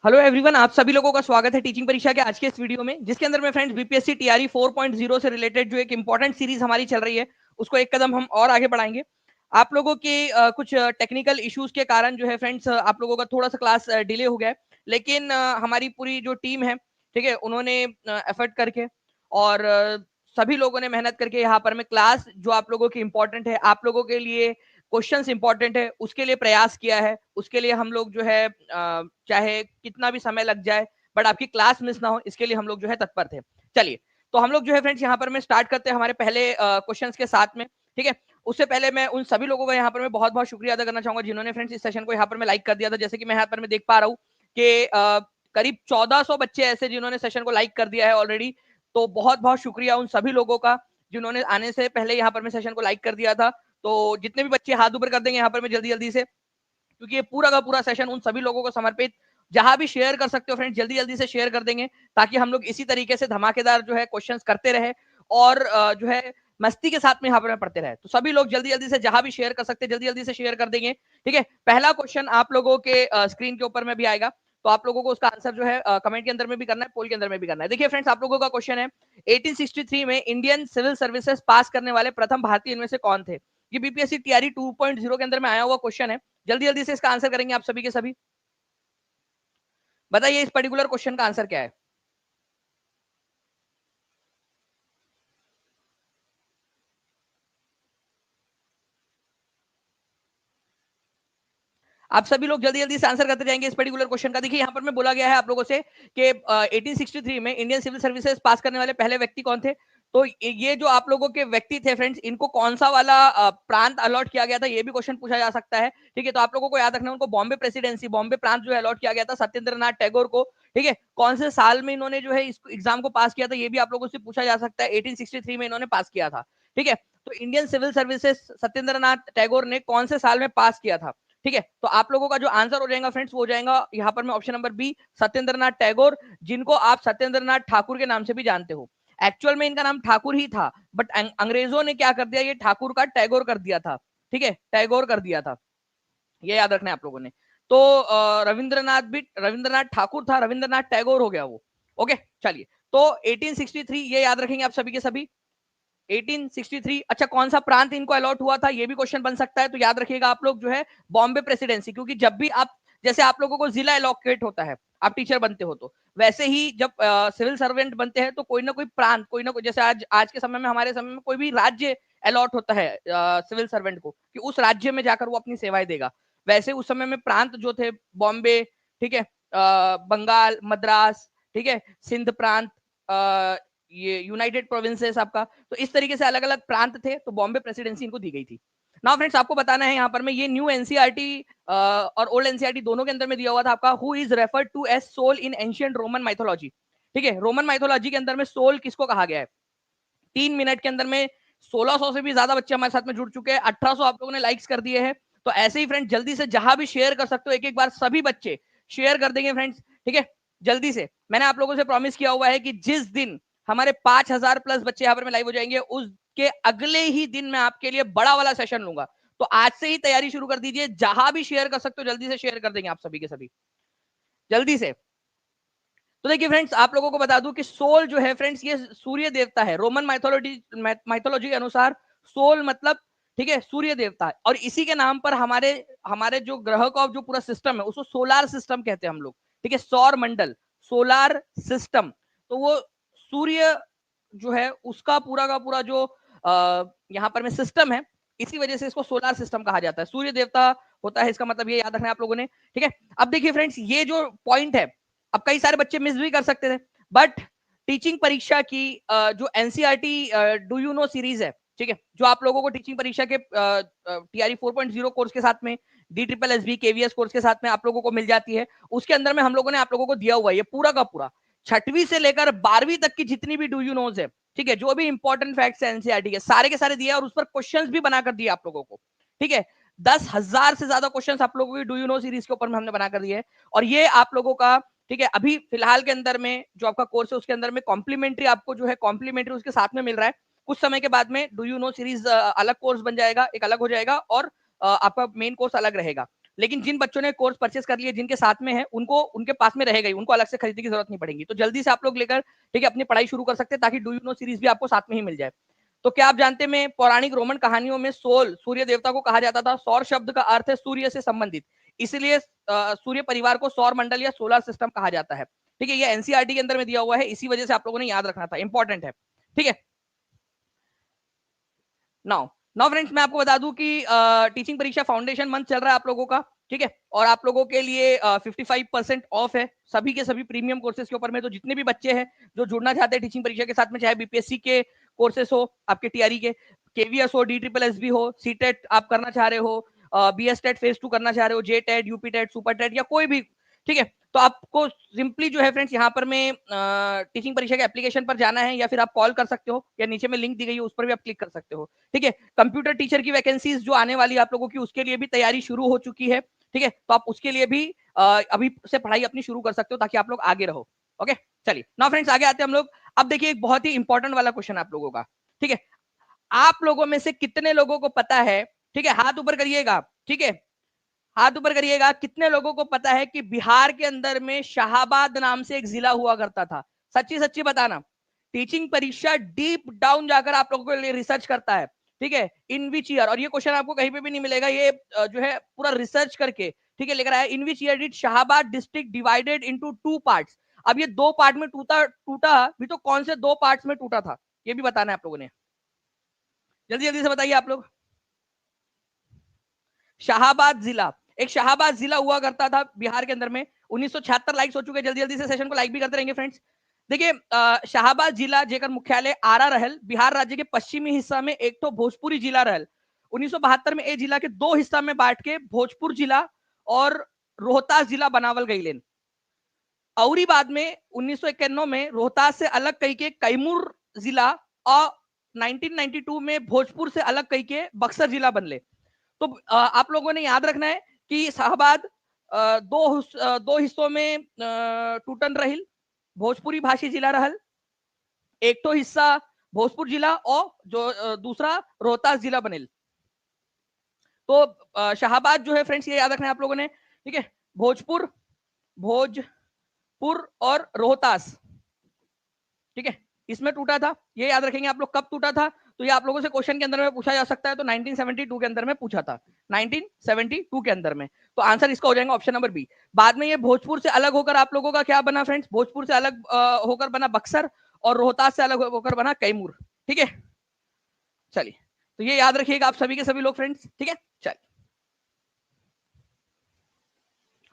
Hello everyone, आप सभी लोगों का स्वागत है टीचिंग परीक्षा के आज के इस वीडियो में, जिसके अंदर में फ्रेंड्स बीपीएससी टीआरई 4.0 से रिलेटेड जो एक इंपॉर्टेंट सीरीज हमारी चल रही है उसको एक कदम हम और आगे बढ़ाएंगे। आप लोगों के कुछ टेक्निकल इश्यूज के कारण जो है फ्रेंड्स आप लोगों का थोड़ा सा क्लास डिले हो गया है, लेकिन हमारी पूरी जो टीम है, ठीक है, उन्होंने एफर्ट करके और सभी लोगों ने मेहनत करके यहाँ पर में क्लास जो आप लोगों की इंपॉर्टेंट है, आप लोगों के लिए क्वेश्चंस इंपॉर्टेंट है, उसके लिए प्रयास किया है। उसके लिए हम लोग जो है चाहे कितना भी समय लग जाए बट आपकी क्लास मिस ना हो, इसके लिए हम लोग जो है तत्पर थे। चलिए, तो हम लोग जो है फ्रेंड्स यहाँ पर मैं स्टार्ट करते हैं हमारे पहले क्वेश्चंस के साथ में, ठीक है। उससे पहले मैं उन सभी लोगों का यहाँ पर मैं बहुत बहुत शुक्रिया अदा करना चाहूंगा जिन्होंने फ्रेंड्स इस सेशन को यहाँ पर मैं लाइक कर दिया था। जैसे कि मैं यहाँ पर मैं देख पा रहा हूँ कि करीब 1400 बच्चे ऐसे जिन्होंने सेशन को लाइक कर दिया है ऑलरेडी। तो बहुत बहुत शुक्रिया उन सभी लोगों का जिन्होंने आने से पहले यहाँ पर मैं सेशन को लाइक कर दिया था। तो जितने भी बच्चे हाथ ऊपर कर देंगे यहाँ पर मैं जल्दी जल्दी से, क्योंकि ये पूरा का पूरा सेशन उन सभी लोगों को समर्पित, जहां भी शेयर कर सकते हो फ्रेंड्स जल्दी जल्दी से शेयर कर देंगे ताकि हम लोग इसी तरीके से धमाकेदार जो है क्वेश्चंस करते रहे और जो है मस्ती के साथ में यहाँ पर पढ़ते रहे। तो सभी लोग जल्दी जल्दी से जहां भी शेयर कर सकते हैं जल्दी जल्दी से शेयर कर देंगे, ठीक है। पहला क्वेश्चन आप लोगों के स्क्रीन के ऊपर में भी आएगा, तो आप लोगों को उसका आंसर जो है कमेंट के अंदर में भी करना है, पोल के अंदर में भी करना है। देखिए फ्रेंड्स, आप लोगों का क्वेश्चन है 1863 में इंडियन सिविल सर्विसेज पास करने वाले प्रथम भारतीय इनमें से कौन थे। ये बीपीएससी टीआरई 2.0 के अंदर में आया हुआ क्वेश्चन है। जल्दी जल्दी से इसका आंसर करेंगे आप सभी के सभी। बताइए इस पर्टिकुलर क्वेश्चन का आंसर क्या है। आप सभी लोग जल्दी जल्दी से आंसर करते जाएंगे इस पर्टिकुलर क्वेश्चन का। देखिए यहाँ पर मैं बोला गया है आप लोगों से कि 1863 में इंडियन सिविल सर्विसेज पास करने वाले पहले व्यक्ति कौन थे। तो ये जो आप लोगों के व्यक्ति थे फ्रेंड्स, इनको कौन सा वाला प्रांत अलॉट किया गया था, ये भी क्वेश्चन पूछा जा सकता है, ठीक है। तो आप लोगों को याद रखना है, उनको बॉम्बे प्रेसिडेंसी, बॉम्बे प्रांत जो है अलॉट किया गया था सत्येंद्र नाथ टैगोर को, ठीक है। कौन से साल में इन्होंने जो है इस एग्जाम को पास किया था, ये भी आप लोगों से पूछा जा सकता है। 1863 में इन्होंने पास किया था, ठीक है। तो Indian civil services Satyendra Nath Tagore ने कौन से साल में पास किया था, ठीक है। तो आप लोगों का जो आंसर हो जाएगा फ्रेंड्स वो हो जाएगा यहाँ पर में option number B, Satyendra Nath Tagore, जिनको आप सत्येंद्र नाथ ठाकुर के नाम से भी जानते हो। एक्चुअल में इनका नाम ठाकुर ही था, बट अंग्रेजों ने क्या कर दिया, ये ठाकुर का टैगोर कर दिया था, ठीक है, टैगोर कर दिया था। ये याद रखना है आप लोगों ने। तो रविंद्रनाथ भी रविंद्रनाथ ठाकुर था, रविंद्रनाथ टैगोर हो गया वो। ओके, चलिए। तो 1863 ये याद रखेंगे आप सभी के सभी। 1863, अच्छा कौन सा प्रांत इनको अलॉट हुआ था, ये भी क्वेश्चन बन सकता है। तो याद रखिएगा आप लोग जो है बॉम्बे प्रेसिडेंसी, क्योंकि जब भी आप, जैसे आप लोगों को जिला अलॉकेट होता है, आप टीचर बनते हो, तो वैसे ही जब सिविल सर्वेंट बनते हैं तो कोई ना कोई प्रांत, कोई ना कोई, जैसे आज आज के समय में हमारे समय में कोई भी राज्य अलॉट होता है सिविल सर्वेंट को कि उस राज्य में जाकर वो अपनी सेवाएं देगा। वैसे उस समय में प्रांत जो थे बॉम्बे, ठीक है, बंगाल, मद्रास, ठीक है, सिंध प्रांत, ये यूनाइटेड प्रोविंसेस आपका, तो इस तरीके से अलग अलग प्रांत थे, तो बॉम्बे प्रेसिडेंसी इनको दी गई थी। नाउ फ्रेंड्स, आपको बताना है यहाँ पर में, ये न्यू एनसीईआरटी और ओल्ड एनसीईआरटी दोनों के अंदर में दिया हुआ था आपका, who is referred to as soul in ancient Roman mythology, ठीक है। रोमन माइथोलॉजी के अंदर में सोल किसको कहा गया है। 3 मिनट के अंदर में 1600 से भी ज्यादा बच्चे हमारे साथ में जुड़ चुके हैं, 1800 आप लोगों ने लाइक्स कर दिए हैं। तो ऐसे ही फ्रेंड्स जल्दी से जहां भी शेयर कर सकते हो, एक एक बार सभी बच्चे शेयर कर देंगे फ्रेंड्स, ठीक है। जल्दी से, मैंने आप लोगों से प्रॉमिस किया हुआ है कि जिस दिन हमारे 5000 प्लस बच्चे यहाँ पर में लाइव हो जाएंगे, उसके अगले ही दिन मैं आपके लिए बड़ा वाला सेशन लूंगा। तो आज से ही तैयारी शुरू कर दीजिए, जहां भी शेयर कर सकते हो जल्दी से शेयर कर देंगे आप सभी के सभी, जल्दी से। तो देखिए फ्रेंड्स, आप लोगों को बता दूं कि सोल जो है फ्रेंड्स, ये सूर्य देवता है। रोमन माइथोलॉजी के अनुसार सोल मतलब, ठीक है, सूर्य देवता है। और इसी के नाम पर हमारे हमारे जो ग्रह का जो पूरा सिस्टम है उसको सोलार सिस्टम कहते हैं हम लोग, ठीक है, सौर मंडल, सोलार सिस्टम। तो वो सूर्य जो है उसका पूरा का पूरा जो यहाँ पर में सिस्टम है, इसी वजह से इसको सोलार सिस्टम कहा जाता है। सूर्य देवता होता है, इसका मतलब ये याद रखना है आप लोगों ने, ठीक है। अब देखिए फ्रेंड्स, ये जो पॉइंट है, अब कई सारे बच्चे मिस भी कर सकते थे, बट टीचिंग परीक्षा की जो NCERT do you know series है, ठीक है, जो आप लोगों को टीचिंग परीक्षा के टीआरई 4.0 कोर्स के साथ में, D triple S B KVS course के साथ में आप लोगों को मिल जाती है, उसके अंदर में हम लोगों ने आप लोगों को दिया हुआ है ये पूरा का पूरा 6वीं से लेकर 12वीं तक की जितनी भी डू यू नोज है, ठीक है, जो भी इंपॉर्टेंट फैक्ट्स है एनसीईआरटी के सारे दिए, और उस पर क्वेश्चंस भी बनाकर दिए आप लोगों को, ठीक है। 10,000 से ज्यादा क्वेश्चंस आप लोगों की डू यू नो सीरीज के ऊपर में हमने बनाकर दिए है। और ये आप लोगों का, ठीक है, अभी फिलहाल के अंदर में जो आपका कोर्स है उसके अंदर में कॉम्प्लीमेंट्री आपको जो है कॉम्प्लीमेंट्री उसके साथ में मिल रहा है। कुछ समय के बाद में डू यू नो सीरीज अलग कोर्स बन जाएगा, एक अलग हो जाएगा, और आपका मेन कोर्स अलग रहेगा। लेकिन जिन बच्चों ने कोर्स परचेस कर लिया, जिनके साथ में है, उनको उनके पास में रहेगा ही, उनको अलग से खरीदने की जरूरत नहीं पड़ेगी। तो जल्दी से आप लोग लेकर ठीक है अपनी पढ़ाई शुरू कर सकते हैं, ताकि डू यू नो सीरीज भी आपको साथ में ही मिल जाए। तो क्या आप जानते हैं पौराणिक रोमन कहानियों में सोल सूर्य देवता को कहा जाता था। सौर शब्द का अर्थ है सूर्य से संबंधित, इसलिए सूर्य परिवार को सौर मंडल या सोलर सिस्टम कहा जाता है। ठीक है, ये एनसीईआरटी के अंदर में दिया हुआ है, इसी वजह से आप लोगों ने याद रखना था, इंपॉर्टेंट है। ठीक है, नाउ नाउ फ्रेंड्स, मैं आपको बता दूं कि टीचिंग परीक्षा फाउंडेशन मंथ चल रहा है आप लोगों का। ठीक है, और आप लोगों के लिए 55% ऑफ है सभी के सभी प्रीमियम कोर्सेज के ऊपर में। तो जितने भी बच्चे हैं जो जुड़ना चाहते हैं टीचिंग परीक्षा के साथ में, चाहे बीपीएससी के कोर्सेस हो, आपके टीआरई के, केवीएस हो, DSSS भी हो, सीटेट आप करना चाह रहे हो, बीएस टेट फेज 2 करना चाह रहे हो, JTET, UP TET, super TET या कोई भी, ठीक है, तो आपको सिंपली जो है फ्रेंड्स यहाँ पर में टीचिंग परीक्षा के एप्लीकेशन पर जाना है, या फिर आप कॉल कर सकते हो, या नीचे में लिंक दी गई है उस पर भी आप क्लिक कर सकते हो। ठीक है, कंप्यूटर टीचर की वैकेंसीज जो आने वाली है आप लोगों की, उसके लिए भी तैयारी शुरू हो चुकी है। ठीक है, तो आप उसके लिए भी अभी से पढ़ाई अपनी शुरू कर सकते हो, ताकि आप लोग आगे रहो। ओके, चलिए नाउ फ्रेंड्स आगे आते हैं हम लोग। अब देखिए एक बहुत ही इंपॉर्टेंट वाला क्वेश्चन आप लोगों का। ठीक है, आप लोगों में से कितने लोगों को पता है, ठीक है, हाथ ऊपर करिएगा, ठीक है, हाथ ऊपर करिएगा, कितने लोगों को पता है कि बिहार के अंदर में शाहाबाद नाम से एक जिला हुआ करता था? सच्ची सच्ची बताना। टीचिंग परीक्षा डीप डाउन जाकर आप लोगों के लिए रिसर्च करता है। ठीक है, इन विच ईयर, और ये क्वेश्चन आपको कहीं पे भी नहीं मिलेगा, ये जो है पूरा रिसर्च करके ठीक है लेकर आया। In which year did Shahabad district divided into 2 parts? अब ये 2 पार्ट में टूटा टूटा भी, तो कौन से 2 पार्ट्स में टूटा था, ये भी बताना है आप लोगों ने। जल्दी जल्दी से बताइए आप लोग। शाहाबाद जिला, एक शाहाबाद जिला हुआ करता था बिहार के अंदर में। 1976 लाइक्स हो चुके हैं, जल्दी जल्दी से सेशन को लाइक भी करते रहेंगे फ्रेंड्स। देखिए शाहाबाद जिला जेकर मुख्यालय आरा रहल, बिहार राज्य के पश्चिमी हिस्सा में एक तो भोजपुरी जिला रहल। 1972 में ए जिला के 2 हिस्सा में बांट के भोजपुर जिला और रोहतास जिला बनावल गई लेन। और बाद में 1991 में रोहतास से अलग कई के कैमूर जिला, और 1992 में भोजपुर से अलग कई के बक्सर जिला बनले। तो आप लोगों ने याद रखना है कि शाहबाद दो हिस्सों में टूटन रहिल, भोजपुरी भाषी जिला रहल, एक तो हिस्सा भोजपुर जिला और जो दूसरा रोहतास जिला बनेल। तो शाहबाद जो है फ्रेंड्स ये याद रखना है आप लोगों ने। ठीक है, भोजपुर और रोहतास, ठीक है, इसमें टूटा था, ये याद रखेंगे आप लोग। कब टूटा था, तो ये आप लोगों से क्वेश्चन के अंदर में पूछा जा सकता है। तो 1972 के अंदर में पूछा था, 1972 के अंदर में। तो आंसर इसका हो जाएगा ऑप्शन नंबर बी। बाद में ये भोजपुर से अलग होकर आप लोगों का क्या बना फ्रेंड्स? भोजपुर से अलग होकर बना बक्सर, और रोहतास से अलग होकर बना कैमूर। ठीक है, चलिए, तो ये याद रखिएगा आप सभी के सभी लोग फ्रेंड्स। ठीक है, चलिए,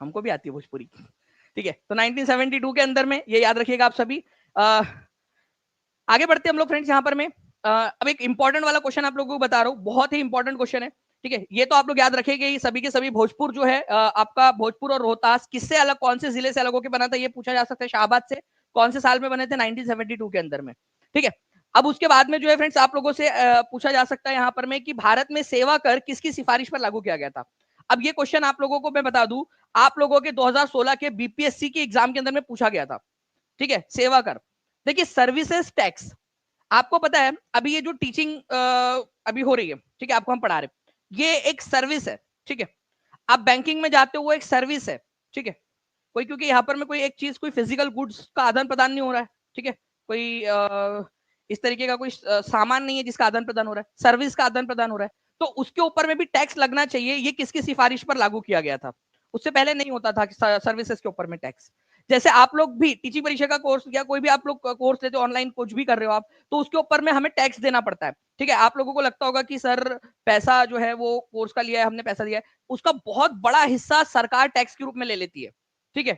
हमको भी आती है भोजपुरी। ठीक है, तो 1972 के अंदर में ये याद रखिएगा आप सभी। आगे बढ़ते हम लोग फ्रेंड्स यहाँ पर मैं अब एक इंपॉर्टेंट वाला क्वेश्चन आप लोगों को बता रहा हूँ, बहुत ही इंपॉर्टेंट क्वेश्चन है। ठीक है, ये तो आप लोग याद रखेंगे सभी के सभी। भोजपुर जो है आपका भोजपुर और रोहतास किससे अलग, कौन से जिले से अलग होकर बना था, ये पूछा जा सकता है। शाहबाद से कौन से साल में बने थे? 1972 के अंदर में। ठीक है, अब उसके बाद में जो है फ्रेंड्स आप लोगों से पूछा जा सकता है यहाँ पर में कि भारत में सेवा कर किसकी सिफारिश पर लागू किया गया था? अब ये क्वेश्चन आप लोगों को मैं बता दूं, आप लोगों के 2016 के बीपीएससी के एग्जाम के अंदर में पूछा गया था। ठीक है, सेवा कर। देखिए सर्विसेज टैक्स, आपको पता है अभी ये जो टीचिंग अभी हो रही है, ठीक है, आपको हम पढ़ा रहे, ये एक सर्विस है। ठीक है, आप बैंकिंग में जाते हो, वो एक सर्विस है। ठीक है, कोई, क्योंकि यहाँ पर में कोई एक चीज, कोई फिजिकल गुड्स का आदान प्रदान नहीं हो रहा है। ठीक है, कोई इस तरीके का कोई सामान नहीं है जिसका आदान प्रदान हो रहा है, सर्विस का आदान प्रदान हो रहा है, तो उसके ऊपर में भी टैक्स लगना चाहिए। ये किसकी सिफारिश पर लागू किया गया था? उससे पहले नहीं होता था सर्विसेज के ऊपर में टैक्स। जैसे आप लोग भी टीचिंग परीक्षा का कोर्स या कोई भी आप लोग कोर्स लेते हो, ऑनलाइन कुछ भी कर रहे हो आप, तो उसके ऊपर में हमें टैक्स देना पड़ता है। ठीक है, आप लोगों को लगता होगा कि सर पैसा जो है वो कोर्स का लिया है, हमने पैसा दिया है, उसका बहुत बड़ा हिस्सा सरकार टैक्स के रूप में ले लेती है। ठीक है,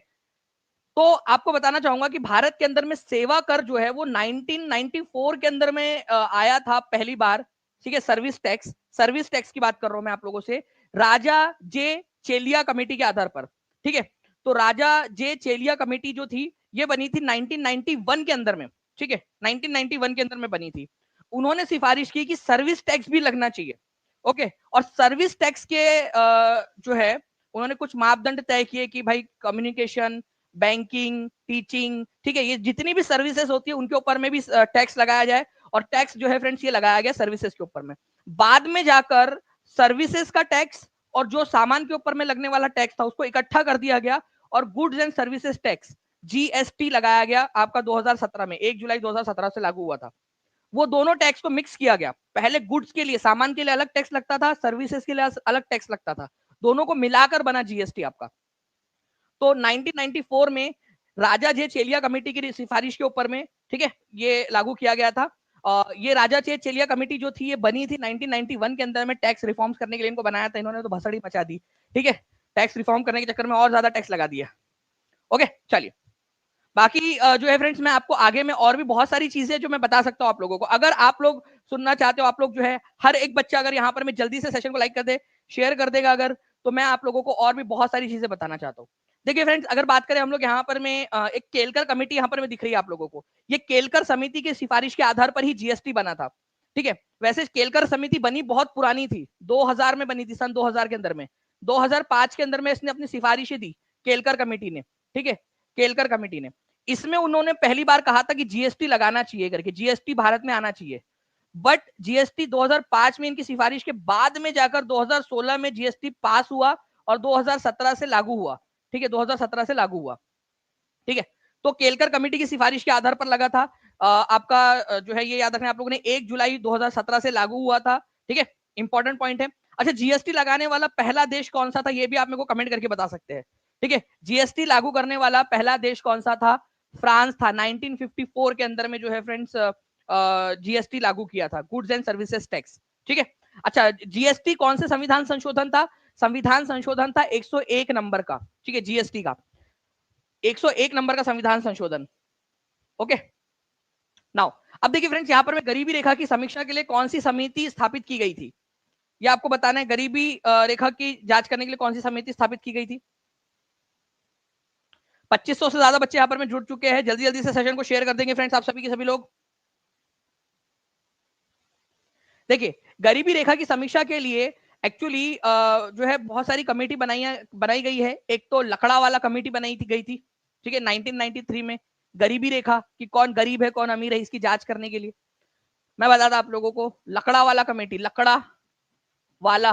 तो आपको बताना चाहूंगा कि भारत के अंदर में सेवा कर जो है वो 1994 के अंदर में आया था पहली बार। ठीक है, सर्विस टैक्स की बात कर रहा हूं मैं आप लोगों से, राजा जे चेलिया कमेटी के आधार पर। ठीक है, तो राजा जे चेलिया कमेटी जो थी ये बनी थी 1991 के अंदर में। ठीक है, 1991 के अंदर में बनी थी। उन्होंने सिफारिश की कि सर्विस टैक्स भी लगना चाहिए। ओके, और सर्विस टैक्स के जो है उन्होंने कुछ मापदंड तय किए कि भाई कम्युनिकेशन, बैंकिंग, टीचिंग, ठीक है, ये जितनी भी सर्विसेज होती है उनके ऊपर में भी टैक्स लगाया जाए। और टैक्स जो है फ्रेंड्स ये लगाया गया सर्विसेज के ऊपर में। बाद में जाकर सर्विसेज का टैक्स और जो सामान के ऊपर में लगने वाला टैक्स था उसको इकट्ठा कर दिया गया और goods and services tax GST लगाया गया आपका 2017 में, 1 जुलाई 2017 से लागू हुआ था। वो दोनों टैक्स को मिक्स किया गया। पहले गुड्स के लिए, सामान के लिए अलग टैक्स लगता था, सर्विसेज के लिए अलग टैक्स लगता था, दोनों को मिलाकर बना जीएसटी आपका। तो 1994 में राजा जे चेलिया कमेटी की सिफारिश के ऊपर में, ठीक है, ये लागू किया गया था। ये राजा जे चेलिया कमेटी जो थी ये बनी थी 1991 के अंदर में, टैक्स रिफॉर्म्स करने के लिए इनको बनाया था इन्होंने, तो भसड़ी मचा दी, ठीक है, टैक्स रिफॉर्म करने के चक्कर में और ज्यादा टैक्स लगा दिया। ओके, चलिए बाकी जो है फ्रेंड्स, मैं आपको आगे में और भी बहुत सारी चीजें जो मैं बता सकता हूं आप लोगों को, अगर आप लोग सुनना चाहते हो, आप लोग जो है हर एक बच्चा अगर यहाँ पर मैं जल्दी से सेशन को लाइक कर दे, शेयर कर देगा अगर, तो मैं आप लोगों को और भी बहुत सारी चीजें बताना चाहता हूँ। देखिए फ्रेंड्स, अगर बात करें हम लोग यहाँ पर में एक केलकर कमेटी यहाँ पर में दिख रही है आप लोगों को, ये केलकर समिति की सिफारिश के आधार पर ही जीएसटी बना था, ठीक है। वैसे केलकर समिति बनी बहुत पुरानी थी, 2000 में बनी थी, सन 2000 के अंदर में, 2005 के अंदर में इसने अपनी सिफारिशें दी केलकर कमेटी ने, ठीक है, केलकर कमेटी ने। इसमें उन्होंने पहली बार कहा था कि जीएसटी लगाना चाहिए करके, जीएसटी भारत में आना चाहिए, बट जीएसटी 2005 में इनकी सिफारिश के बाद में जाकर 2016 में जीएसटी पास हुआ और 2017 से लागू हुआ, ठीक है, 2017 से लागू हुआ, ठीक है। तो केलकर कमेटी की सिफारिश के आधार पर लगा था। आपका जो है ये याद रखना आप लोगों ने, 1 जुलाई 2017 से लागू हुआ था, ठीक है, इंपॉर्टेंट पॉइंट है। अच्छा, जीएसटी लगाने वाला पहला देश कौन सा था, ये भी आप मेरे को कमेंट करके बता सकते हैं, ठीक है। जीएसटी लागू करने वाला पहला देश कौन सा था, फ्रांस था, 1954 के अंदर में जो है फ्रेंड्स जीएसटी लागू किया था, गुड्स एंड सर्विसेज टैक्स, ठीक है। अच्छा, जीएसटी कौन से संविधान संशोधन था, संविधान संशोधन था 101 नंबर का, ठीक है, जीएसटी का 101 नंबर का संविधान संशोधन। ओके, नाउ अब देखिए फ्रेंड्स, यहां पर मैं गरीबी रेखा की समीक्षा के लिए कौन सी समिति स्थापित की गई थी, ये आपको बताना है। गरीबी रेखा की जांच करने के लिए कौन सी समिति स्थापित की गई थी। 2500 से ज्यादा बच्चे यहां पर में जुड़ चुके हैं, जल्दी जल्दी से सेशन को शेयर कर देंगे फ्रेंड्स आप सभी के सभी लोग। देखिए, गरीबी रेखा की समीक्षा के लिए एक्चुअली जो है बहुत सारी कमेटी बनाई गई है। एक तो लकड़ा वाला कमेटी बनाई थी गई थी, ठीक है, 1993 में, गरीबी रेखा कि कौन गरीब है कौन अमीर है इसकी जांच करने के लिए। मैं बताता आप लोगों को, लकड़ा वाला कमेटी, लकड़ा वाला,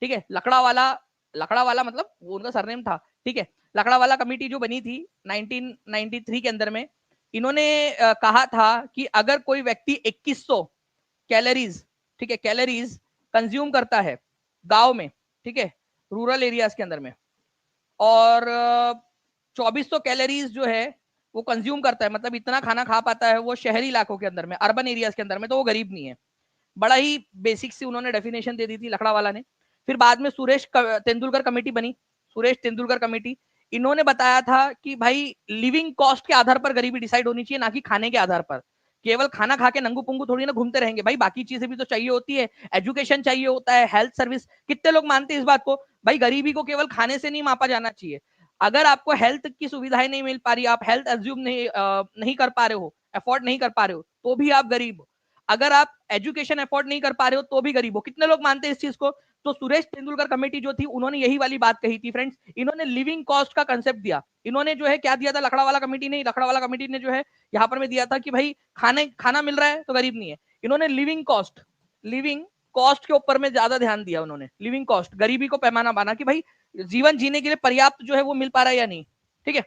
ठीक है, लकड़ा वाला मतलब वो उनका सरनेम था, ठीक है। लकड़ा वाला कमेटी जो बनी थी 1993 के अंदर में, इन्होंने कहा था कि अगर कोई व्यक्ति 2100 कैलोरीज, ठीक है, कैलोरीज कंज्यूम करता है गांव में, ठीक है, रूरल एरियाज के अंदर में, और 2400 कैलोरीज जो है वो कंज्यूम करता है, मतलब इतना खाना खा पाता है वो शहरी इलाकों के अंदर में, अर्बन एरियाज के अंदर में, तो वो गरीब नहीं है। बड़ा ही बेसिक सी उन्होंने डेफिनेशन दे दी थी लकड़ा वाला ने। फिर बाद में सुरेश तेंदुलकर कमेटी बनी, सुरेश तेंदुलकर कमेटी, इन्होंने बताया था कि भाई लिविंग कॉस्ट के आधार पर गरीबी डिसाइड होनी चाहिए, ना कि खाने के आधार पर। केवल खाना खा के नंगू पुंगू थोड़ी ना घूमते रहेंगे भाई, बाकी चीजें भी तो चाहिए होती है, एजुकेशन चाहिए होता है, हेल्थ सर्विस। कितने लोग मानते हैं इस बात को, भाई गरीबी को केवल खाने से नहीं मापा जाना चाहिए। अगर आपको हेल्थ की सुविधाएं नहीं मिल पा रही, आप हेल्थ एज्यूम नहीं कर पा रहे हो, अफोर्ड नहीं कर पा रहे हो, तो भी आप गरीब हो। अगर आप एजुकेशन अफोर्ड नहीं कर पा रहे हो तो भी गरीब हो। कितने लोग मानते हैं इस चीज को। तो सुरेश तेंदुलकर कमेटी जो थी उन्होंने यही वाली बात कही थी फ्रेंड्स, इन्होंने लिविंग कॉस्ट का कंसेप्ट दिया। इन्होंने जो है क्या दिया था, लकड़ा वाला कमेटी नहीं, लकड़ा वाला कमेटी ने जो है यहाँ पर में दिया था कि भाई खाना मिल रहा है तो गरीब नहीं है। इन्होंने लिविंग कॉस्ट के ऊपर में ज्यादा ध्यान दिया उन्होंने, लिविंग कॉस्ट, गरीबी को पैमाना बना कि भाई जीवन जीने के लिए पर्याप्त जो है वो मिल पा रहा है या नहीं, ठीक है।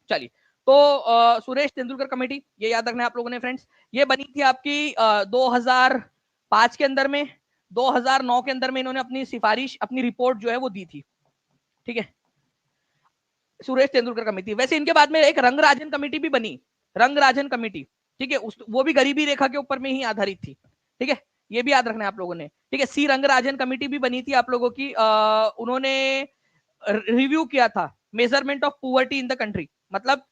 चलिए, तो सुरेश तेंदुलकर कमेटी ये याद रखना है आप लोगों ने फ्रेंड्स, ये बनी थी आपकी 2005 के अंदर में, 2009 के अंदर में इन्होंने अपनी सिफारिश, अपनी रिपोर्ट जो है वो दी थी, ठीक है, सुरेश तेंदुलकर कमेटी। वैसे इनके बाद में एक रंगराजन कमेटी भी बनी, रंगराजन कमेटी, ठीक है, वो भी गरीबी रेखा के ऊपर में ही आधारित थी, ठीक है, ये भी याद रखना है आप लोगों ने, ठीक है। सी रंगराजन कमेटी भी बनी थी आप लोगों की, उन्होंने रिव्यू किया था measurement of poverty in the country, मतलब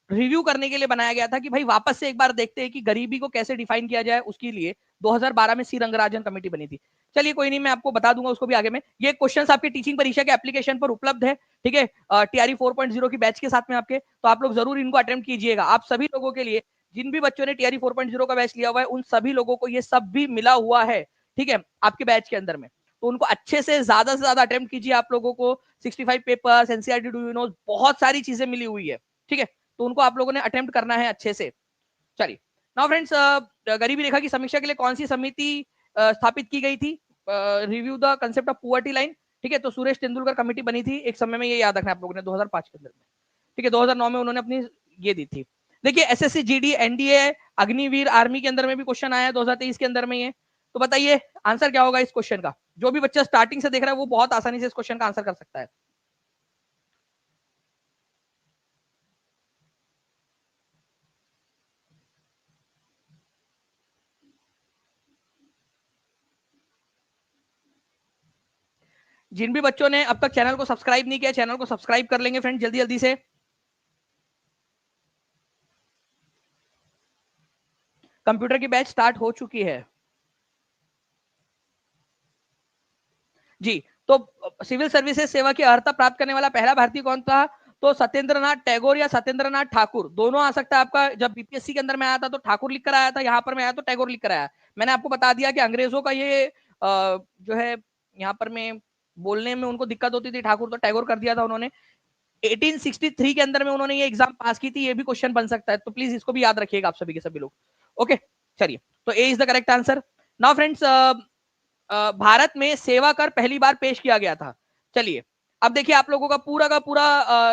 रिव्यू करने के लिए बनाया गया था कि भाई वापस से एक बार देखते हैं कि गरीबी को कैसे डिफाइन किया जाए, उसके लिए 2012 में सी रंगराजन कमेटी बनी थी। चलिए कोई नहीं, मैं आपको बता दूंगा उसको भी आगे में। ये क्वेश्चंस आपके टीचिंग परीक्षा के एप्लीकेशन पर उपलब्ध है, ठीक है, टीआरई 4.0 की बैच के साथ में आपके, तो आप लोग जरूर इनको अटेम्प्ट कीजिएगा। आप सभी लोगों के लिए, जिन भी बच्चों ने टीआरई 4.0 का बैच लिया हुआ है, उन सभी लोगों को ये सब भी मिला हुआ है, ठीक है, आपके बैच के अंदर में। तो उनको अच्छे से ज्यादा अटेम्प्ट कीजिए। आप लोगों को 65 papers, NCERT do you know, बहुत सारी चीजें मिली हुई है, ठीक है, तो उनको आप लोगों ने अटेम्प्ट करना है अच्छे से। चलिए नाउ फ्रेंड्स, गरीबी रेखा की समीक्षा के लिए कौन सी समिति स्थापित की गई थी, review the concept of poverty line, ठीक है। तो सुरेश तेंदुलकर कमेटी बनी थी एक समय में, ये याद रखना आप लोगों ने, 2005 के अंदर में, ठीक है। 2009 में उन्होंने अपनी ये दी थी। देखिए SSC GD NDA Agniveer army के अंदर में भी क्वेश्चन आया है 2023 के अंदर में ये। तो बताइए आंसर क्या होगा इस क्वेश्चन का। जो भी बच्चा स्टार्टिंग से देख रहा है वो बहुत आसानी से इस क्वेश्चन का आंसर कर सकता है। जिन भी बच्चों ने अब तक चैनल को सब्सक्राइब नहीं किया, चैनल को सब्सक्राइब कर लेंगे फ्रेंड जल्दी जल्दी से। कंप्यूटर की बैच स्टार्ट हो चुकी है जी। तो सिविल सर्विसेज सेवा की अर्हता प्राप्त करने वाला पहला भारतीय कौन था? तो सत्येंद्रनाथ टैगोर या सत्येंद्रनाथ ठाकुर, दोनों आ सकता है आपका। जब बीपीएससी के अंदर में आया था तो ठाकुर लिख कर आया था, यहाँ पर मैं आया तो टैगोर लिख कर आया। मैंने आपको बता दिया कि अंग्रेजों का ये जो है यहाँ पर में बोलने में उनको दिक्कत होती थी, ठाकुर तो टैगोर कर दिया था उन्होंने। 1863 के अंदर में उन्होंने ये एग्जाम पास की थी, ये भी क्वेश्चन बन सकता है, तो प्लीज इसको भी याद रखिएगा आप सभी के सभी लोग। ओके चलिए, तो A is the correct answer. Now friends, Bharat में सेवा कर पहली बार पेश किया गया था। चलिए अब देखिए आप लोगों का पूरा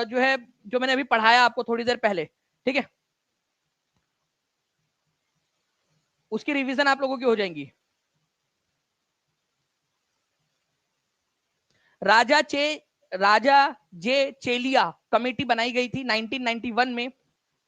जो है, जो मैंने अभी पढ़ाया आपको थोड़ी देर पहले, ठीक है, उसकी रिवीजन आप लोगों की हो जाएंगी। राजा चे राजा जे चेलिया कमेटी बनाई गई थी 1991 में।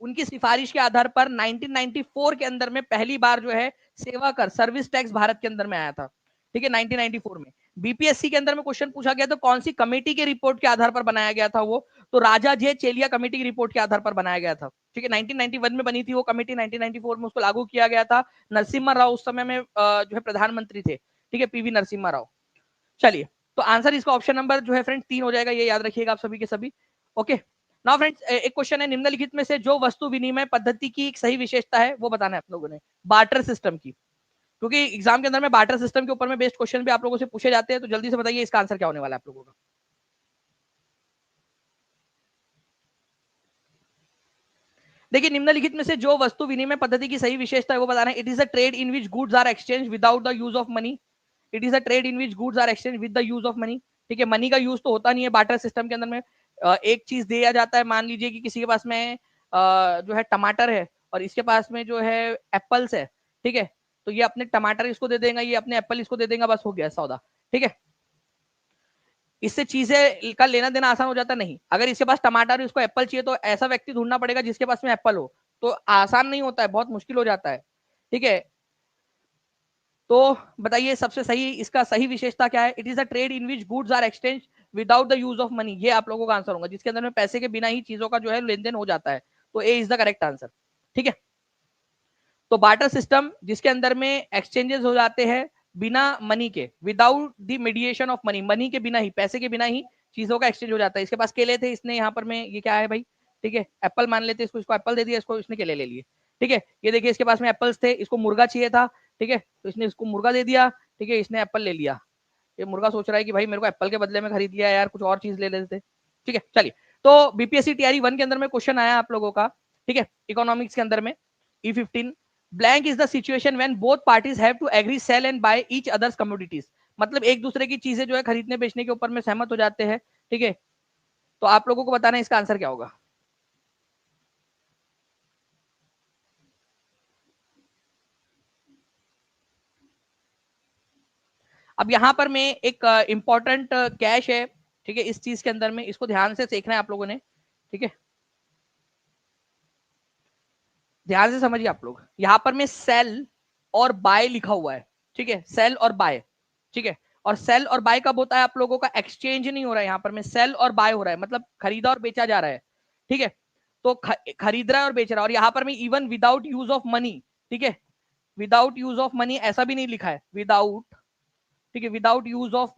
उनकी सिफारिश के आधार पर 1994 के अंदर में पहली बार जो है सेवा कर सर्विस टैक्स भारत के अंदर में आया था, ठीक है, 1994 में। बीपीएससी के अंदर में क्वेश्चन पूछा गया तो कौन सी कमेटी के रिपोर्ट के आधार पर बनाया गया था वो? तो राजा जे चेलिया कमेटी की रिपोर्ट के आधार पर बनाया गया था, ठीक है। 1991 में बनी थी वो कमेटी, 1994 में उसको लागू किया गया था। नरसिम्हा राव उस समय में जो है प्रधानमंत्री थे, ठीक है, पीवी नरसिम्हा राव। चलिए, तो आंसर इसका ऑप्शन नंबर जो है फ्रेंड 3 हो जाएगा, ये याद रखिएगा आप सभी के सभी। ओके नाउ फ्रेंड्स, एक क्वेश्चन है, निम्नलिखित में से जो वस्तु विनिमय पद्धति की एक सही विशेषता है वो बताना है आप लोगों ने, बार्टर सिस्टम की। क्योंकि एग्जाम के अंदर में बार्टर सिस्टम के ऊपर में बेस्ड क्वेश्चन भी आप लोगों से पूछे जाते हैं, तो जल्दी से बताइए इसका आंसर क्या होने वाला है आप लोगों का। देखिए निम्नलिखित में से जो वस्तु विनिमय पद्धति की सही विशेषता है वो बताना है। It is a trade in which goods are exchange without the use of money. It is a trade in which goods are exchange with the use of money, ठीक है। मनी का यूज तो होता नहीं है बार्टर सिस्टम के अंदर में। एक चीज दिया जाता है, मान लीजिए कि किसी के पास में जो है टमाटर है और इसके पास में जो है एप्पल्स है, ठीक है। तो ये अपने टमाटर इसको दे देगा, ये अपने एप्पल इसको दे देगा, बस हो गया सौदा, ठीक है। इससे चीजें का लेना देना आसान हो जाता नहीं। अगर इसके पास टमाटर है, इसको एप्पल चाहिए, तो ऐसा व्यक्ति ढूंढना पड़ेगा जिसके पास में एप्पल हो, तो आसान नहीं होता है, बहुत मुश्किल हो जाता है, ठीक है। तो बताइए सबसे सही, इसका सही विशेषता क्या है? It is a trade in which goods are exchange without the use of money, ये आप लोगों का आंसर होगा, जिसके अंदर में पैसे के बिना ही चीजों का जो है लेन देन हो जाता है। तो A is the correct answer, ठीक है। तो बार्टर सिस्टम जिसके अंदर में एक्सचेंजेस हो जाते हैं बिना मनी के, without the mediation of money, money के बिना ही, पैसे के बिना ही चीजों का एक्सचेंज हो जाता है। इसके पास केले थे, इसने यहाँ पर में ये क्या है भाई, ठीक है, एप्पल मान लेते, इसको इसको एप्पल दे दिया, इसको इसने केले ले लिए, ठीक है। ये देखिए इसके पास में एप्पल्स थे, इसको मुर्गा चाहिए था, ठीक है, तो इसने इसको मुर्गा दे दिया, ठीक है, इसने एप्पल ले लिया। ये मुर्गा सोच रहा है कि भाई मेरे को एप्पल के बदले में खरीद लिया यार, कुछ और चीज ले लेते, ठीक है। चलिए, तो बीपीएससी टीआरई 1 के अंदर में क्वेश्चन आया आप लोगों का, ठीक है, इकोनॉमिक्स के अंदर में, E15 blank is the situation when both parties have to agree sell and buy each other's commodities। मतलब एक दूसरे की चीजें जो है खरीदने बेचने के ऊपर में सहमत हो जाते हैं, ठीक है। तो आप लोगों को बताना है इसका आंसर क्या होगा। अब यहां पर मैं एक इंपॉर्टेंट कैश है, ठीक है, इस चीज के अंदर में, इसको ध्यान से देखना है आप लोगों ने, ठीक है, ध्यान से समझिए आप लोग। यहां पर में सेल और बाय लिखा हुआ है, ठीक है, सेल और बाय, ठीक है। और सेल और बाय कब होता है आप लोगों का? एक्सचेंज नहीं हो रहा है, यहाँ पर में सेल और बाय हो रहा है, मतलब खरीदा और बेचा जा रहा है, ठीक है। तो खरीद रहा है और बेच रहा है, और यहाँ पर में even without use of money, ठीक है, विदाउट यूज ऑफ मनी ऐसा भी नहीं लिखा है, विदाउट, ठीक है, विदाउट यूज ऑफ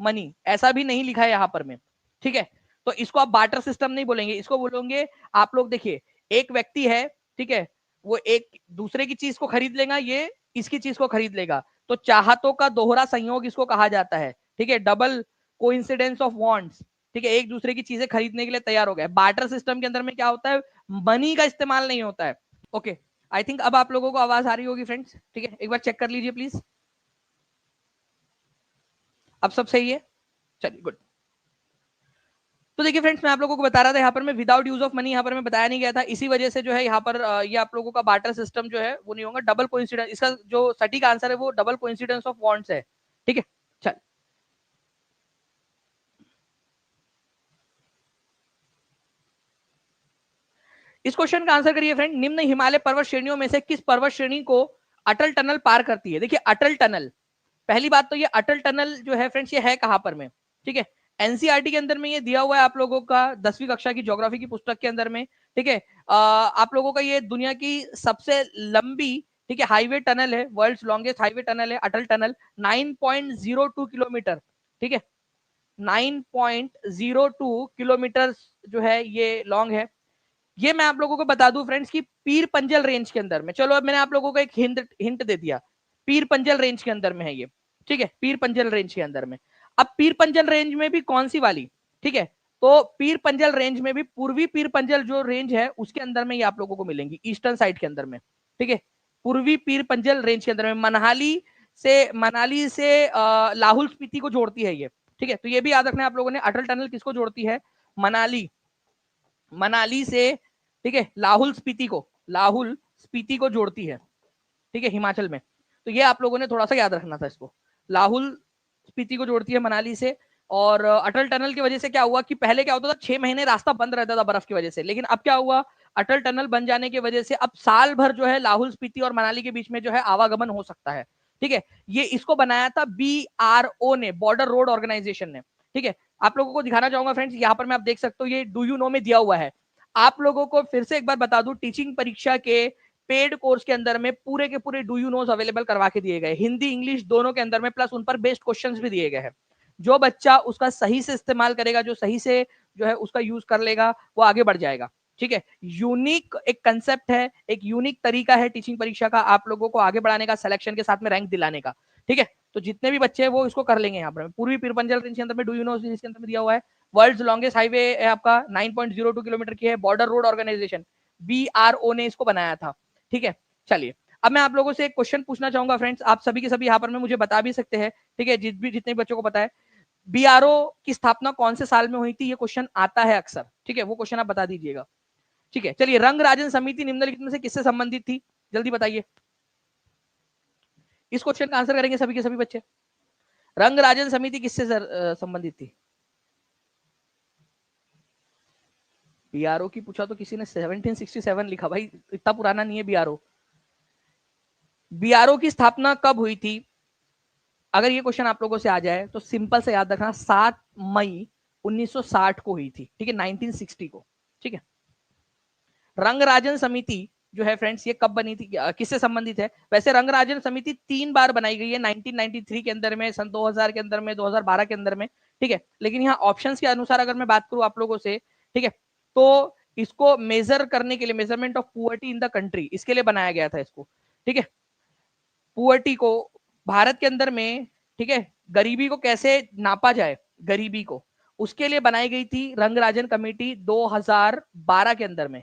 मनी ऐसा भी नहीं लिखा है यहाँ पर में, ठीक है। तो इसको आप बार्टर सिस्टम नहीं बोलेंगे, इसको बोलेंगे आप लोग, देखिए एक व्यक्ति है, ठीक है, वो एक दूसरे की चीज को खरीद लेगा, ये इसकी चीज को खरीद लेगा, तो चाहतों का दोहरा संयोग इसको कहा जाता है, ठीक है, डबल कोइंसिडेंस ऑफ वांट्स, ठीक है, एक दूसरे की चीजें खरीदने के लिए तैयार हो गए। बार्टर सिस्टम के अंदर में क्या होता है? मनी का इस्तेमाल नहीं होता है। ओके, आई थिंक अब आप लोगों को आवाज आ रही होगी फ्रेंड्स, ठीक है, एक बार चेक कर लीजिए प्लीज। अब सब सही है, चलिए गुड। तो देखिए फ्रेंड्स, मैं आप लोगों को बता रहा था यहाँ पर मैं विदाउट यूज ऑफ मनी यहाँ पर मैं बताया नहीं गया था, इसी वजह से जो है यहाँ पर ये आप लोगों का बार्टर सिस्टम जो है वो नहीं होगा, डबल कोइंसिडेंस, इसका जो सटीक आंसर है वो डबल कोइंसिडेंस ऑफ वांट्स है, ठीक है। चल, इस क्वेश्चन का आंसर करिए फ्रेंड। निम्न हिमालय पर्वत श्रेणियों में से किस पर्वत श्रेणी को अटल टनल पार करती है? देखिए अटल टनल, पहली बात तो ये अटल टनल जो है फ्रेंड्स ये है कहां पर में, ठीक है। एनसीईआरटी के अंदर में ये दिया हुआ है आप लोगों का 10वीं कक्षा की ज्योग्राफी की पुस्तक के अंदर में, ठीक है। आप लोगों का ये दुनिया की सबसे लंबी, ठीक है, हाईवे टनल है, वर्ल्ड्स लॉन्गेस्ट हाईवे टनल है अटल टनल, 9.02 किलोमीटर, ठीक है, 9.02 किलोमीटर जो है ये लॉन्ग है। ये मैं आप लोगों को बता दूं फ्रेंड्स कि पीर पंजल रेंज के अंदर में, चलो अब मैंने आप लोगों को एक हिंट हिंट दे दिया, पीर पंजल रेंज के अंदर में है ये, ठीक है, पीर पंजल रेंज के अंदर में। अब पीर पंजल रेंज में भी कौन सी वाली, ठीक है, तो पीर पंजल रेंज में भी पूर्वी पीर पंजल जो रेंज है उसके अंदर में ये आप लोगों को मिलेंगी, ईस्टर्न साइड के अंदर में, ठीक है। पूर्वी पीर पंजल रेंज के अंदर में मनाली से लाहौल स्पीति को जोड़ती है ये, ठीक है। तो ये भी याद रखना है आप लोगों ने, अटल टनल किसको जोड़ती है? मनाली, मनाली से, ठीक है, लाहौल स्पीति को जोड़ती है, ठीक है, हिमाचल में। तो ये आप लोगों ने थोड़ा सा याद रखना था इसको, लाहौल स्पीति को जोड़ती है मनाली से। और अटल टनल की वजह से क्या हुआ कि पहले क्या होता था, 6 महीने रास्ता बंद रहता था बर्फ की वजह से, लेकिन अब क्या हुआ, अटल टनल बन जाने की वजह से अब साल भर जो है लाहौल स्पीति और मनाली के बीच में जो है आवागमन हो सकता है, ठीक है। ये इसको बनाया था BRO ने, बॉर्डर रोड ऑर्गेनाइजेशन ने, ठीक है। आप लोगों को दिखाना चाहूंगा फ्रेंड्स, यहाँ पर मैं आप देख सकते हो ये डू यू नो में दिया हुआ है। आप लोगों को फिर से एक बार बता दूं, टीचिंग परीक्षा के पेड कोर्स के अंदर में पूरे के पूरे डू यू नोज अवेलेबल करवा के दिए गए, हिंदी इंग्लिश दोनों के अंदर में, प्लस उन पर बेस्ड क्वेश्चंस भी दिए गए हैं। जो बच्चा उसका सही से इस्तेमाल करेगा, जो सही से जो है उसका यूज कर लेगा, वो आगे बढ़ जाएगा, ठीक है। यूनिक एक कंसेप्ट है, एक यूनिक तरीका है टीचिंग परीक्षा का आप लोगों को आगे बढ़ाने का, सिलेक्शन के साथ में रैंक दिलाने का, ठीक है। तो जितने भी बच्चे हैं वो इसको कर लेंगे। यहाँ पर पूर्वी पीरपंजल रेंज के अंदर में डू यू नो इसके अंदर में दिया हुआ है, वर्ल्ड लॉन्गेस्ट हाईवे है आपका, 9.02 किलोमीटर की है, बॉर्डर रोड ऑर्गेनाइजेशन BRO ने इसको बनाया था, ठीक है। चलिए अब मैं आप लोगों से एक क्वेश्चन पूछना चाहूंगा फ्रेंड्स, आप सभी के सभी यहाँ पर में मुझे बता भी सकते हैं, ठीक है, जितने बच्चों को पता है। BRO की स्थापना कौन से साल में हुई थी? ये क्वेश्चन आता है अक्सर, ठीक है, वो क्वेश्चन आप बता दीजिएगा, ठीक है। चलिए, रंग राजन समिति निम्नलिखित में से किससे संबंधित थी? जल्दी बताइए, इस क्वेश्चन का आंसर करेंगे सभी के सभी बच्चे। रंग राजन समिति किससे संबंधित थी? BRO की पूछा तो किसी ने 1767 लिखा, भाई इतना पुराना नहीं है BRO। BRO की स्थापना कब हुई थी? अगर ये क्वेश्चन आप लोगों से आ जाए तो सिंपल से याद रखना, 7 मई 1960 को हुई थी, ठीक है, 1960 को, ठीक है। रंगराजन समिति जो है फ्रेंड्स ये कब बनी थी, किससे संबंधित है? वैसे रंगराजन समिति 3 बार बनाई गई है, 1993 के अंदर में, सन 2000 के अंदर में, 2012 के अंदर में, ठीक है। लेकिन यहाँ ऑप्शंस के अनुसार अगर मैं बात करूं आप लोगों से, ठीक है, तो इसको मेजर करने के लिए, measurement of poverty in the country, इसके लिए बनाया गया था इसको, ठीक है। पुअर्टी को भारत के अंदर में, ठीक है, गरीबी को कैसे नापा जाए, गरीबी को, उसके लिए बनाई गई थी रंगराजन कमेटी 2012 के अंदर में,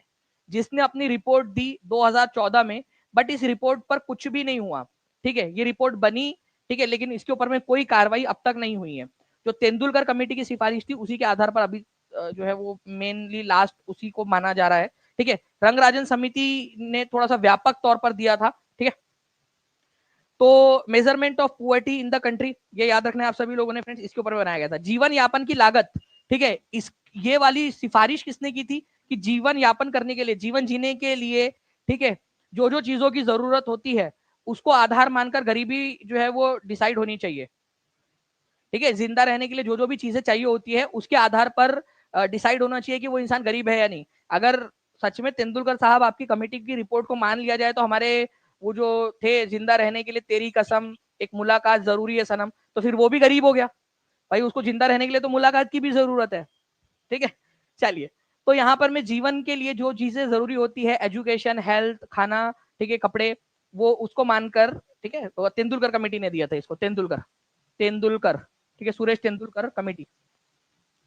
जिसने अपनी रिपोर्ट दी 2014 में। बट इस रिपोर्ट पर कुछ भी नहीं हुआ, ठीक है, ये रिपोर्ट बनी, ठीक है, लेकिन इसके ऊपर में कोई कार्रवाई अब तक नहीं हुई है। जो तेंदुलकर कमेटी की सिफारिश थी उसी के आधार पर अभी जो है वो मेनली लास्ट उसी को माना जा रहा है, ठीक है। रंगराजन समिति ने थोड़ा सा व्यापक तौर पर दिया था, ठीक है। तो measurement of poverty in the country, ये याद रखना है आप सभी लोगों ने फ्रेंड्स, इसके ऊपर बनाया गया था। जीवन यापन की लागत, ठीक है, इस ये वाली सिफारिश किसने की थी कि जीवन यापन करने के लिए, जीवन जीने के लिए, ठीक है, जो जो चीजों की जरूरत होती है उसको आधार मानकर गरीबी जो है वो डिसाइड होनी चाहिए, ठीक है। जिंदा रहने के लिए जो जो भी चीजें चाहिए होती है उसके आधार पर डिसाइड होना चाहिए कि वो इंसान गरीब है या नहीं। अगर सच में तेंदुलकर साहब आपकी कमेटी की रिपोर्ट को मान लिया जाए तो हमारे वो जो थे, जिंदा रहने के लिए तेरी कसम, एक मुलाकात जरूरी है सनम, तो फिर वो भी गरीब हो गया भाई, उसको जिंदा रहने के लिए तो मुलाकात की भी जरूरत है, ठीक है। चलिए, तो यहाँ पर मैं जीवन के लिए जो चीजें जरूरी होती है, एजुकेशन, हेल्थ, खाना, ठीक है, कपड़े, वो उसको मानकर, ठीक है, तेंदुलकर कमेटी ने दिया था इसको, तेंदुलकर तेंदुलकर ठीक है, सुरेश तेंदुलकर कमेटी,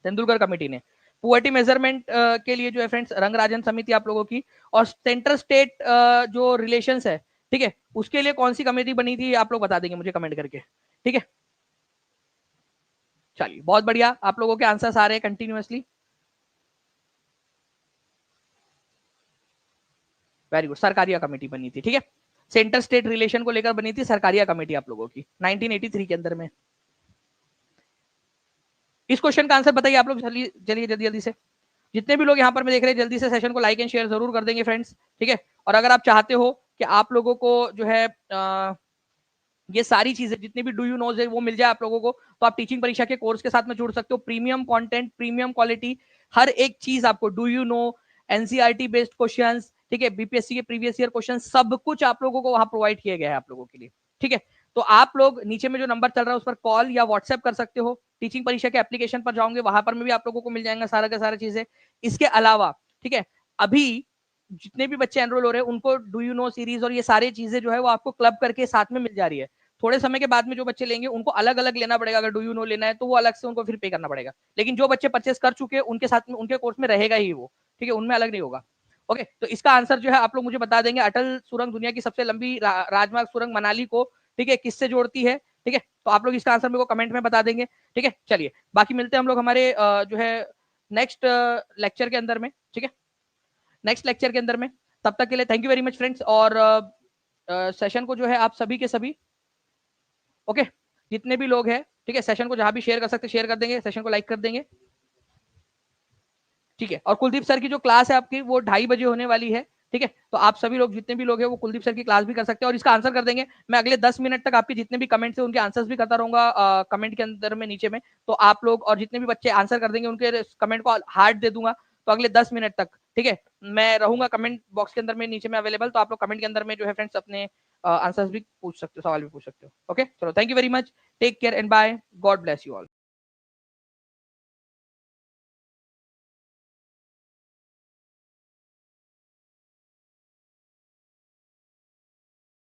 तेंदुलकर कमेटी ने पुअर्टी मेजरमेंट के लिए जो है फ्रेंड्स रंगराजन समिति आप लोगों की। और सेंटर स्टेट जो रिलेशंस है, ठीक है, उसके लिए कौन सी कमेटी बनी थी आप लोग बता देंगे मुझे कमेंट करके, ठीक है। चलिए बहुत बढ़िया, आप लोगों के आंसर्स आ रहे हैं continuously, very good. Sarkaria committee बनी थी, ठीक है, सेंटर स्टेट रिलेशन को लेकर बनी थी सरकारिया कमेटी आप लोगों की 1983 के अंदर में। इस क्वेश्चन का आंसर बताइए आप लोग, चलिए चलिए जल्दी जल्दी से, जितने भी लोग यहाँ पर मैं देख रहे हैं जल्दी से सेशन को लाइक एंड शेयर जरूर कर देंगे फ्रेंड्स, ठीक है। और अगर आप चाहते हो कि आप लोगों को जो है ये सारी चीजें जितनी भी डू यू नोज है वो मिल जाए आप लोगों को, तो आप टीचिंग परीक्षा के कोर्स के साथ में जुड़ सकते हो। प्रीमियम कंटेंट, प्रीमियम क्वालिटी, हर एक चीज आपको, do you know, NCERT based questions, ठीक है, बीपीएससी के प्रीवियस ईयर क्वेश्चन, सब कुछ आप लोगों को वहां प्रोवाइड किया गया है आप लोगों के लिए, ठीक है। तो आप लोग नीचे में जो नंबर चल रहा है उस पर कॉल या व्हाट्सएप कर सकते हो, टीचिंग परीक्षा के एप्लीकेशन पर जाओगे वहां पर में भी आप लोगों को मिल जाएगा सारा का सारा चीजें। इसके अलावा, ठीक है, अभी जितने भी बच्चे एनरोल हो रहे हैं उनको डू यू नो सीरीज और ये सारी चीजें जो है वो आपको क्लब करके साथ में मिल जा रही है। थोड़े समय के बाद में जो बच्चे लेंगे उनको अलग अलग लेना पड़ेगा, अगर डू यू नो लेना है तो वो अलग से उनको फिर पे करना पड़ेगा, लेकिन जो बच्चे परचेस कर चुके हैं उनके साथ में उनके कोर्स में रहेगा ही वो, ठीक है, उनमें अलग नहीं होगा। ओके, तो इसका आंसर जो है आप लोग मुझे बता देंगे, अटल सुरंग दुनिया की सबसे लंबी राजमार्ग सुरंग मनाली को, ठीक है, किससे जोड़ती है, ठीक है, तो आप लोग इसका आंसर मेरे को कमेंट में बता देंगे, ठीक है। चलिए बाकी मिलते हैं हम लोग हमारे जो है नेक्स्ट लेक्चर के अंदर में, ठीक है, नेक्स्ट लेक्चर के अंदर में। तब तक के लिए thank you very much friends, और सेशन को जो है आप सभी के सभी, ओके, जितने भी लोग हैं, ठीक है, सेशन को जहां भी शेयर कर सकते शेयर कर देंगे, सेशन को लाइक कर देंगे, ठीक है। और कुलदीप सर की जो क्लास है आपकी वो 2:30 बजे होने वाली है, ठीक है, तो आप सभी लोग जितने भी लोग हैं वो कुलदीप सर की क्लास भी कर सकते हैं और इसका आंसर कर देंगे। मैं अगले 10 मिनट तक आपके जितने भी कमेंट्स हैं उनके आंसर्स भी करता रहूंगा कमेंट के अंदर में नीचे में, तो आप लोग और जितने भी बच्चे आंसर कर देंगे उनके कमेंट को हार्ट दे दूंगा, तो अगले 10 मिनट तक, ठीक है, मैं रहूंगा कमेंट बॉक्स के अंदर में नीचे में अवेलेबल, तो आप लोग कमेंट के अंदर में जो है फ्रेंड्स अपने आंसर्स भी पूछ सकते हो, सवाल भी पूछ सकते हो। ओके, चलो thank you very much, take care and bye, God bless you all.